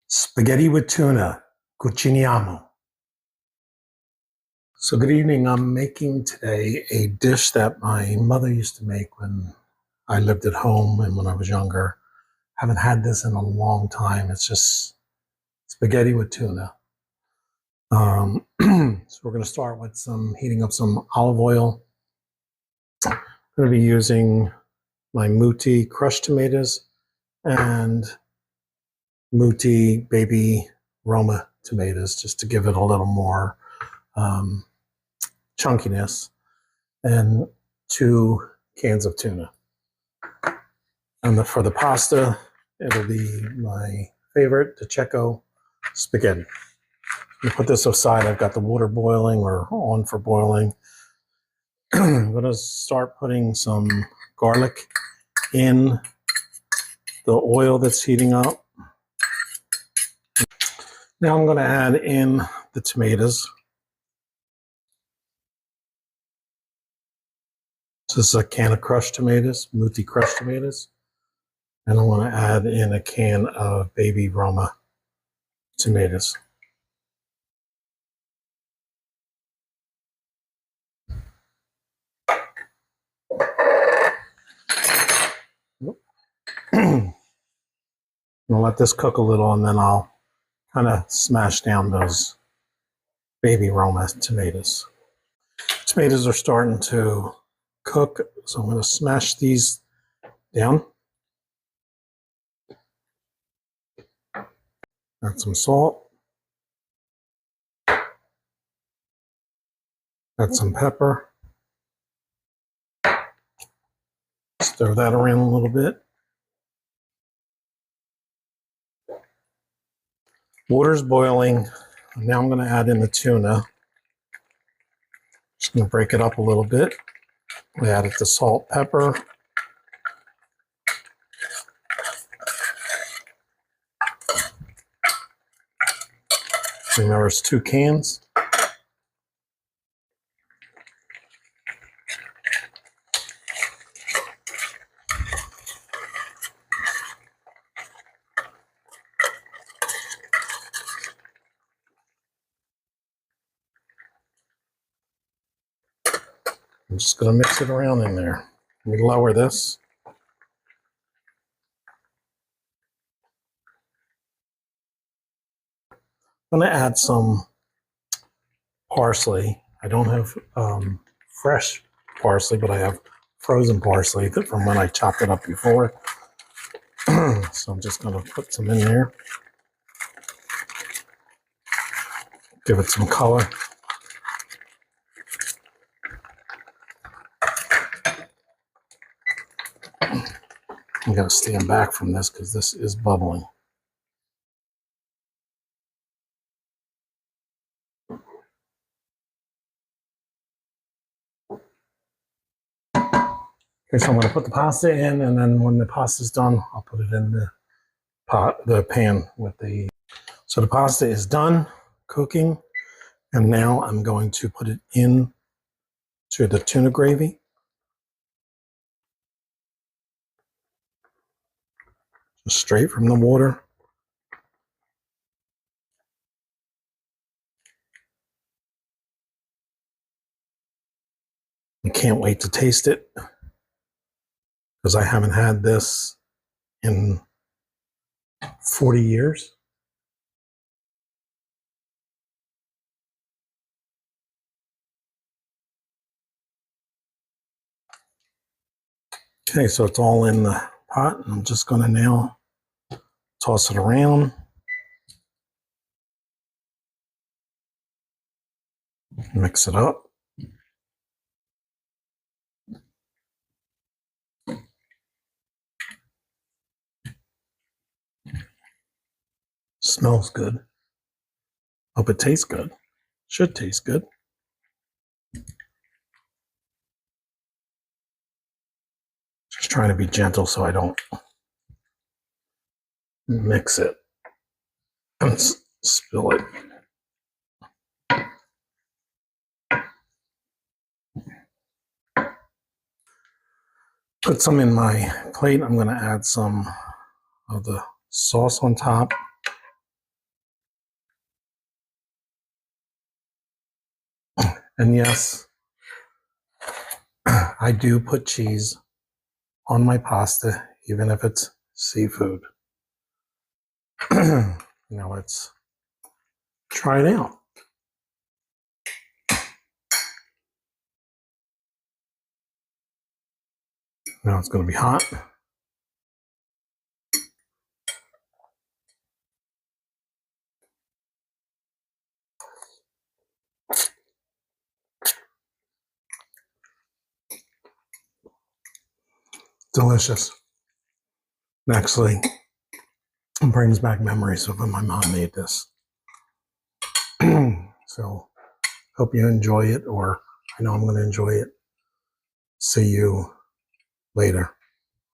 Spaghetti with tuna, cuciniamo. So good evening. I'm making today a dish that my mother used to make when I lived at home and when I was younger. Haven't had this in a long time. It's just spaghetti with tuna. So we're going to start with heating up some olive oil. I'm going to be using my Muti crushed tomatoes and Muti baby Roma tomatoes just to give it a little more chunkiness, and 2 cans of tuna. And for the pasta, it'll be my favorite, the Checo spaghetti. You put this aside. I've got the water boiling or on for boiling. I'm going to start putting some garlic in the oil that's heating up. Now I'm going to add in the tomatoes. This is a can of crushed tomatoes, Muti crushed tomatoes. And I want to add in a can of baby Roma tomatoes. I'll let this cook a little, and then I'll kind of smash down those baby Roma tomatoes. Tomatoes are starting to cook, so I'm going to smash these down. Add some salt. Add some pepper. Stir that around a little bit. Water's boiling. Now I'm going to add in the tuna. Just going to break it up a little bit. We added the salt, pepper. Remember, it's 2 cans. I'm just going to mix it around in there. Let me lower this. I'm going to add some parsley. I don't have fresh parsley, but I have frozen parsley from when I chopped it up before. So I'm just going to put some in there. Give it some color. I'm going to stand back from this because this is bubbling. Okay, so I'm going to put the pasta in, and then when the pasta's done, I'll put it in the pan with the. So the pasta is done cooking, and now I'm going to put it in to the tuna gravy. Just straight from the water. I can't wait to taste it because I haven't had this in 40 years. Okay, so it's all in the pot, and I'm just going to now toss it around. Mix it up. Smells good. Hope it tastes good. Should taste good. Just trying to be gentle so I don't mix it and spill it. Put some in my plate. I'm going to add some of the sauce on top. And yes, I do put cheese on my pasta, even if it's seafood. Let's try it out. Now it's going to be hot. Delicious. Actually, it brings back memories of when my mom made this. So, hope you enjoy it, or I know I'm going to enjoy it. See you later.